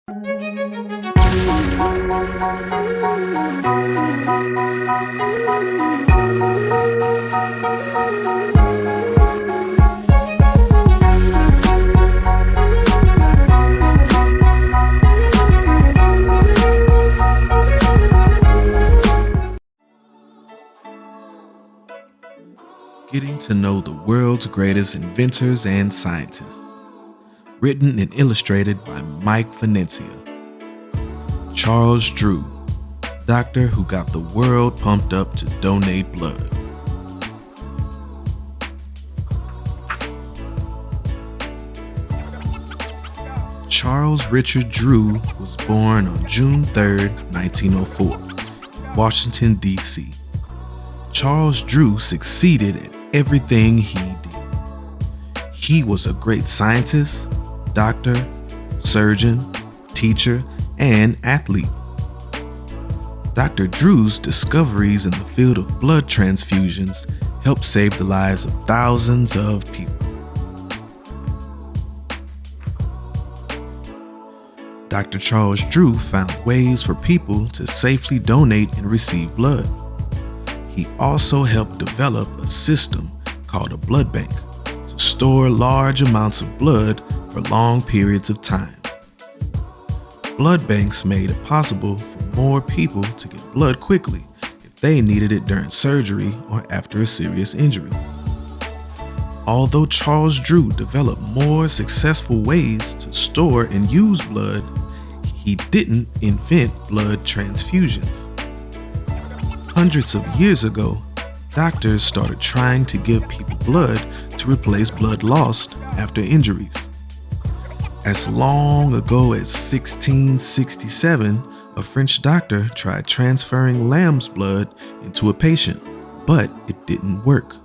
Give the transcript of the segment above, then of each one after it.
Getting to know the world's greatest inventors and scientists. Written and illustrated by Mike Venezia. Charles Drew, doctor who got the world pumped up to donate blood. Charles Richard Drew was born on June 3, 1904, Washington, D.C. Charles Drew succeeded at everything he did. He was a great scientist, doctor, surgeon, teacher, and athlete. Dr. Drew's discoveries in the field of blood transfusions helped save the lives of thousands of people. Dr. Charles Drew found ways for people to safely donate and receive blood. He also helped develop a system called a blood bank to store large amounts of blood for long periods of time. Blood banks made it possible for more people to get blood quickly if they needed it during surgery or after a serious injury. Although Charles Drew developed more successful ways to store and use blood, he didn't invent blood transfusions. Hundreds of years ago, doctors started trying to give people blood to replace blood lost after injuries. As long ago as 1667, a French doctor tried transferring lamb's blood into a patient, but it didn't work.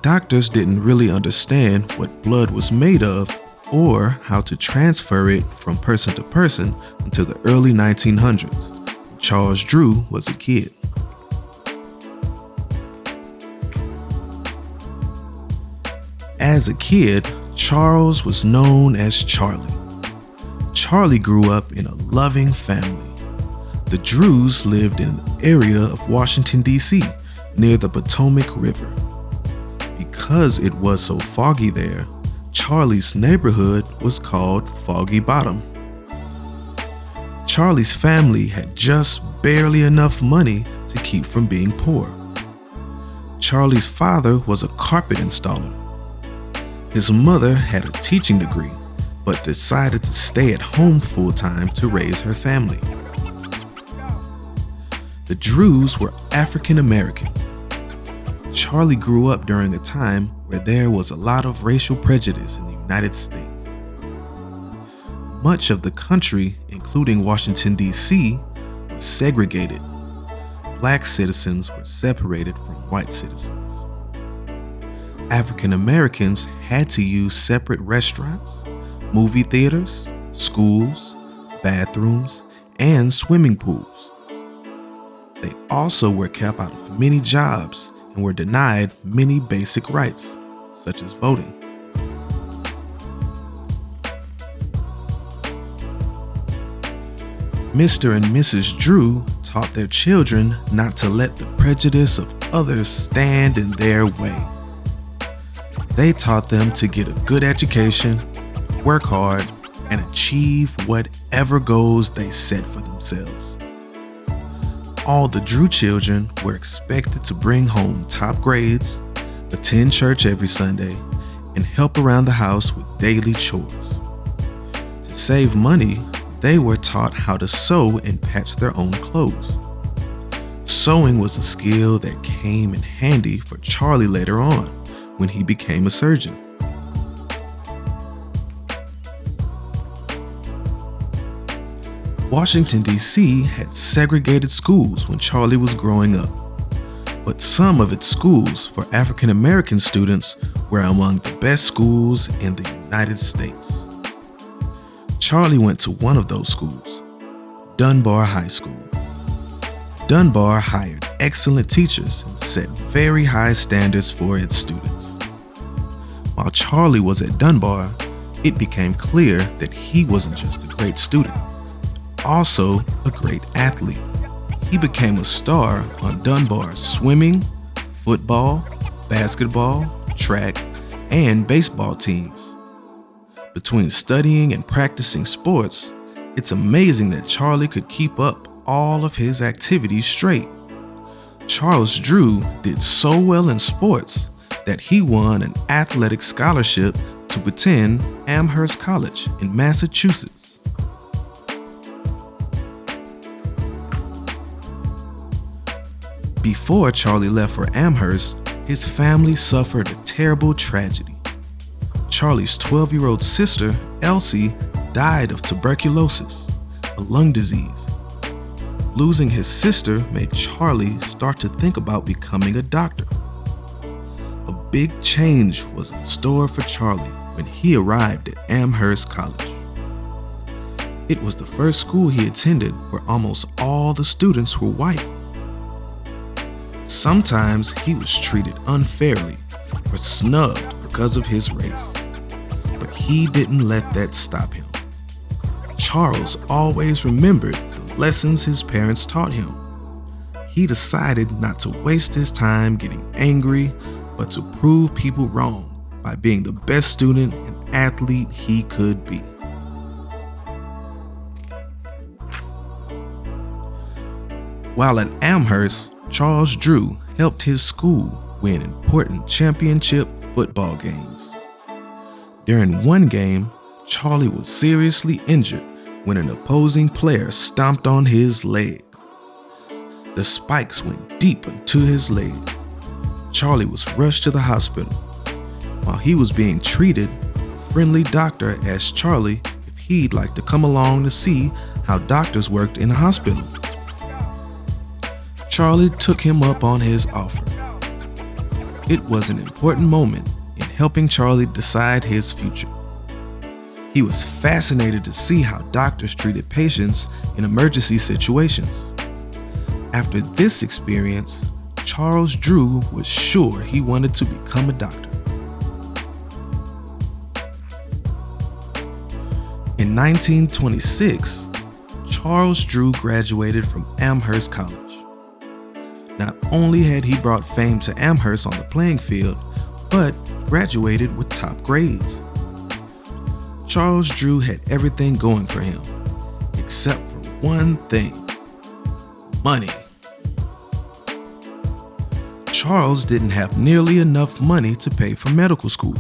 Doctors didn't really understand what blood was made of or how to transfer it from person to person until the early 1900s, when Charles Drew was a kid. As a kid, Charles was known as Charlie. Charlie grew up in a loving family. The Drews lived in an area of Washington, D.C., near the Potomac River. Because it was so foggy there, Charlie's neighborhood was called Foggy Bottom. Charlie's family had just barely enough money to keep from being poor. Charlie's father was a carpet installer. His mother had a teaching degree, but decided to stay at home full-time to raise her family. The Drews were African American. Charlie grew up during a time where there was a lot of racial prejudice in the United States. Much of the country, including Washington, D.C., was segregated. Black citizens were separated from white citizens. African Americans had to use separate restaurants, movie theaters, schools, bathrooms, and swimming pools. They also were kept out of many jobs and were denied many basic rights, such as voting. Mr. and Mrs. Drew taught their children not to let the prejudice of others stand in their way. They taught them to get a good education, work hard, and achieve whatever goals they set for themselves. All the Drew children were expected to bring home top grades, attend church every Sunday, and help around the house with daily chores. To save money, they were taught how to sew and patch their own clothes. Sewing was a skill that came in handy for Charlie later on, when he became a surgeon. Washington, D.C. had segregated schools when Charlie was growing up, but some of its schools for African American students were among the best schools in the United States. Charlie went to one of those schools, Dunbar High School. Dunbar hired excellent teachers and set very high standards for its students. While Charlie was at Dunbar, It became clear that he wasn't just a great student, but also a great athlete. He became a star on Dunbar's swimming, football, basketball, track, and baseball teams. Between studying and practicing sports, it's amazing that Charlie could keep up all of his activities straight. Charles Drew did so well in sports that he won an athletic scholarship to attend Amherst College in Massachusetts. Before Charlie left for Amherst, his family suffered a terrible tragedy. Charlie's 12-year-old sister, Elsie, died of tuberculosis, a lung disease. Losing his sister made Charlie start to think about becoming a doctor. A big change was in store for Charlie when he arrived at Amherst College. It was the first school he attended where almost all the students were white. Sometimes he was treated unfairly or snubbed because of his race, but he didn't let that stop him. Charles always remembered the lessons his parents taught him. He decided not to waste his time getting angry, but to prove people wrong by being the best student and athlete he could be. While at Amherst, Charles Drew helped his school win important championship football games. During one game, Charlie was seriously injured when an opposing player stomped on his leg. The spikes went deep into his leg. Charlie was rushed to the hospital. While he was being treated, a friendly doctor asked Charlie if he'd like to come along to see how doctors worked in a hospital. Charlie took him up on his offer. It was an important moment in helping Charlie decide his future. He was fascinated to see how doctors treated patients in emergency situations. After this experience, Charles Drew was sure he wanted to become a doctor. In 1926, Charles Drew graduated from Amherst College. Not only had he brought fame to Amherst on the playing field, but graduated with top grades. Charles Drew had everything going for him, except for one thing: money. Charles didn't have nearly enough money to pay for medical school,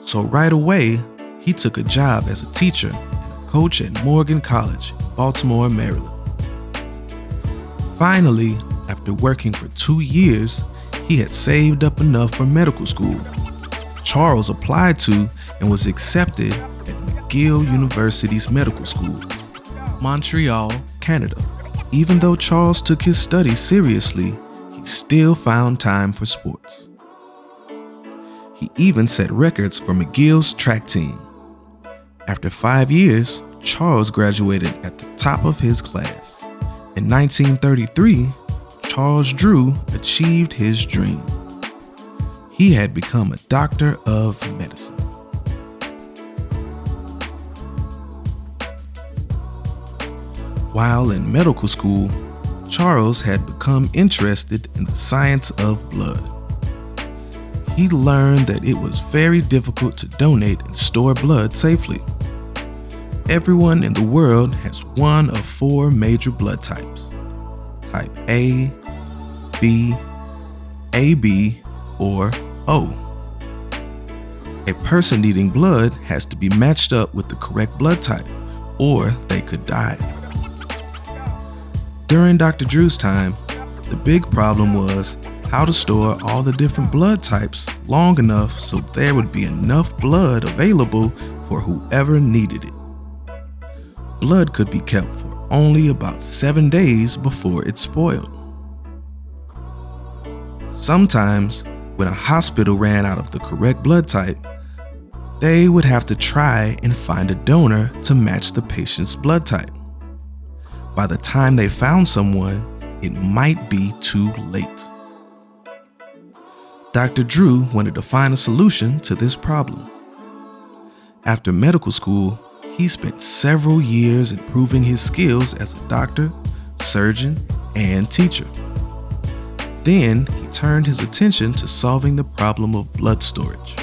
so right away, he took a job as a teacher and a coach at Morgan College in Baltimore, Maryland. Finally, after working for 2 years, he had saved up enough for medical school. Charles applied to and was accepted at McGill University's medical school, Montreal, Canada. Even though Charles took his studies seriously, he still found time for sports. He even set records for McGill's track team. After 5 years, Charles graduated at the top of his class. In 1933, Charles Drew achieved his dream. He had become a doctor of medicine. While in medical school, Charles had become interested in the science of blood. He learned that it was very difficult to donate and store blood safely. Everyone in the world has one of 4 major blood types: type A, B, AB, or O. A person needing blood has to be matched up with the correct blood type, or they could die. During Dr. Drew's time, the big problem was how to store all the different blood types long enough so there would be enough blood available for whoever needed it. Blood could be kept for only about 7 days before it spoiled. Sometimes, when a hospital ran out of the correct blood type, they would have to try and find a donor to match the patient's blood type. By the time they found someone, it might be too late. Dr. Drew wanted to find a solution to this problem. After medical school, he spent several years improving his skills as a doctor, surgeon, and teacher. Then he turned his attention to solving the problem of blood storage.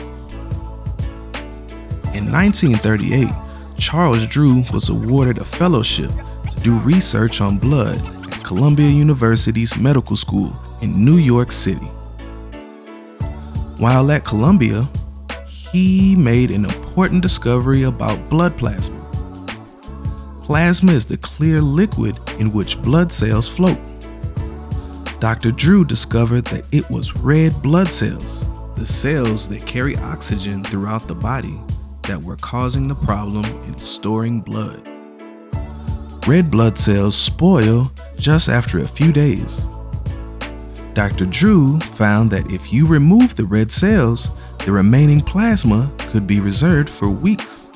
In 1938, Charles Drew was awarded a fellowship to do research on blood at Columbia University's Medical School in New York City. While at Columbia, he made an important discovery about blood plasma. Plasma is the clear liquid in which blood cells float. Dr. Drew discovered that it was red blood cells, the cells that carry oxygen throughout the body, that were causing the problem in storing blood. Red blood cells spoil just after a few days. Dr. Drew found that if you remove the red cells, the remaining plasma could be reserved for weeks.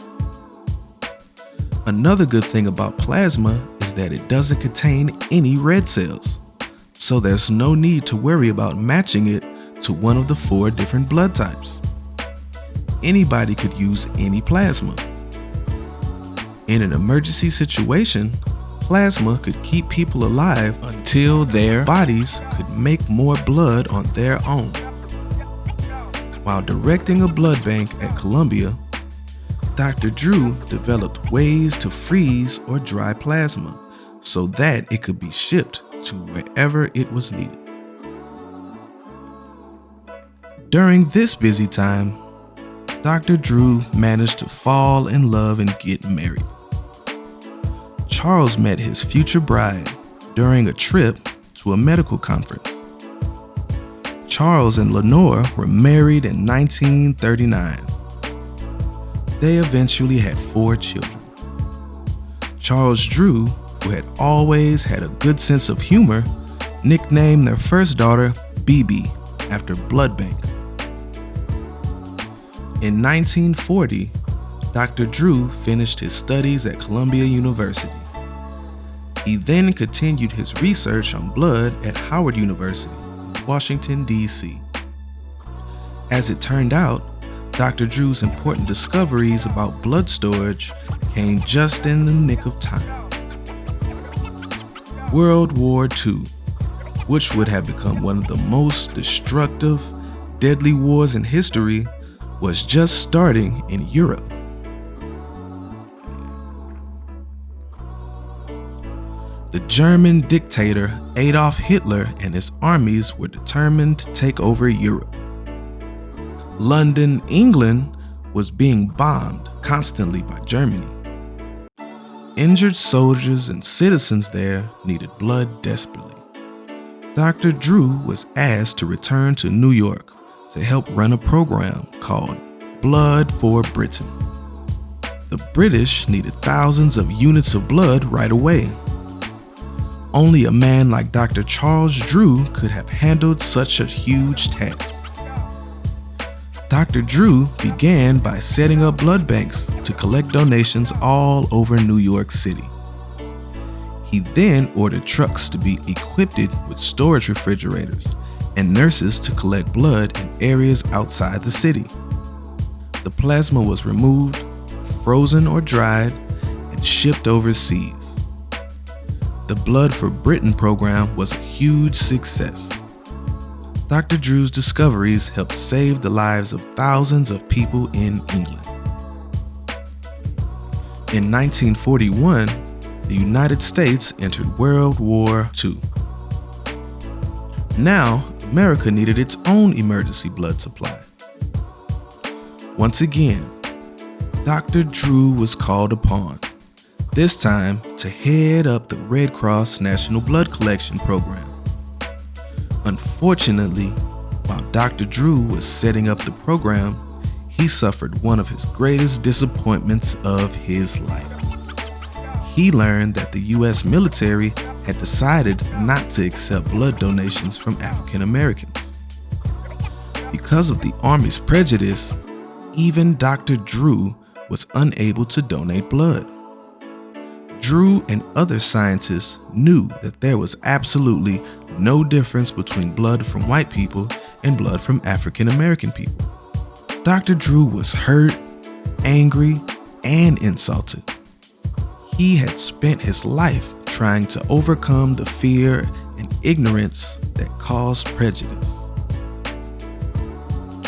Another good thing about plasma is that it doesn't contain any red cells, so there's no need to worry about matching it to one of the 4 different blood types. Anybody could use any plasma. In an emergency situation, plasma could keep people alive until their bodies could make more blood on their own. While directing a blood bank at Columbia, Dr. Drew developed ways to freeze or dry plasma so that it could be shipped to wherever it was needed. During this busy time, Dr. Drew managed to fall in love and get married. Charles met his future bride during a trip to a medical conference. Charles and Lenore were married in 1939. They eventually had 4 children. Charles Drew, who had always had a good sense of humor, nicknamed their first daughter BB after blood bank. In 1940, Dr. Drew finished his studies at Columbia University. He then continued his research on blood at Howard University, Washington, D.C. As it turned out, Dr. Drew's important discoveries about blood storage came just in the nick of time. World War II, which would have become one of the most destructive, deadly wars in history, was just starting in Europe. The German dictator Adolf Hitler and his armies were determined to take over Europe. London, England, was being bombed constantly by Germany. Injured soldiers and citizens there needed blood desperately. Dr. Drew was asked to return to New York to help run a program called Blood for Britain. The British needed thousands of units of blood right away. Only a man like Dr. Charles Drew could have handled such a huge task. Dr. Drew began by setting up blood banks to collect donations all over New York City. He then ordered trucks to be equipped with storage refrigerators and nurses to collect blood in areas outside the city. The plasma was removed, frozen or dried, and shipped overseas. The Blood for Britain program was a huge success. Dr. Drew's discoveries helped save the lives of thousands of people in England. In 1941, the United States entered World War II. Now, America needed its own emergency blood supply. Once again, Dr. Drew was called upon, this time to head up the Red Cross National Blood Collection Program. Unfortunately, while Dr. Drew was setting up the program, he suffered one of his greatest disappointments of his life. He learned that the U.S. military had decided not to accept blood donations from African Americans. Because of the Army's prejudice, even Dr. Drew was unable to donate blood. Drew and other scientists knew that there was absolutely no difference between blood from white people and blood from African American people. Dr. Drew was hurt angry and insulted. He had spent his life trying to overcome the fear and ignorance that caused prejudice.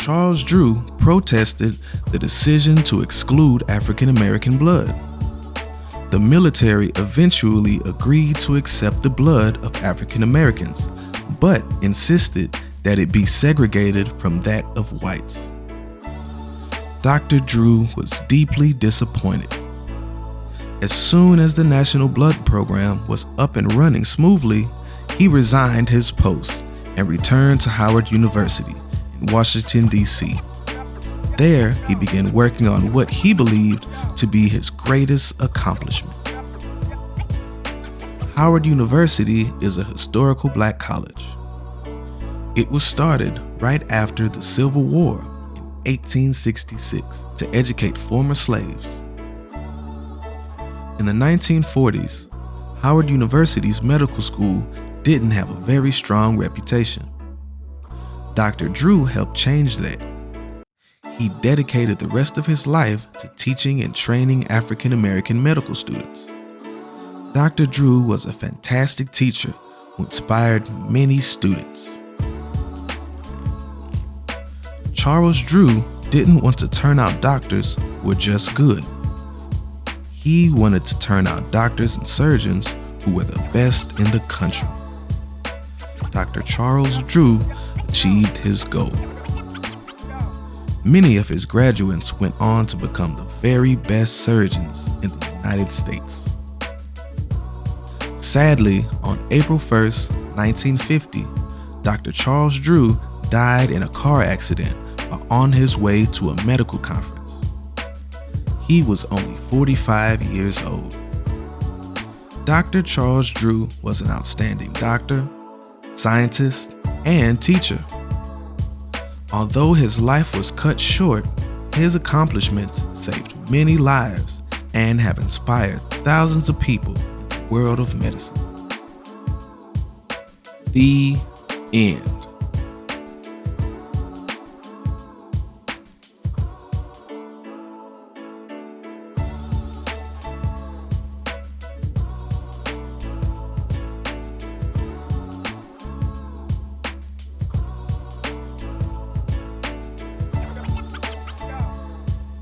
Charles Drew protested the decision to exclude African American blood. The military eventually agreed to accept the blood of African Americans, but insisted that it be segregated from that of whites. Dr. Drew was deeply disappointed. As soon as the National Blood Program was up and running smoothly, he resigned his post and returned to Howard University in Washington, D.C. There, he began working on what he believed to be his greatest accomplishment. Howard University is a historical black college. It was started right after the Civil War in 1866 to educate former slaves. In the 1940s, Howard University's medical school didn't have a very strong reputation. Dr. Drew helped change that. He dedicated the rest of his life to teaching and training African American medical students. Dr. Drew was a fantastic teacher who inspired many students. Charles Drew didn't want to turn out doctors who were just good. He wanted to turn out doctors and surgeons who were the best in the country. Dr. Charles Drew achieved his goal. Many of his graduates went on to become the very best surgeons in the United States. Sadly, on April 1st, 1950, Dr. Charles Drew died in a car accident while on his way to a medical conference. He was only 45 years old. Dr. Charles Drew was an outstanding doctor, scientist, and teacher. Although his life was cut short, his accomplishments saved many lives and have inspired thousands of people in the world of medicine. The end.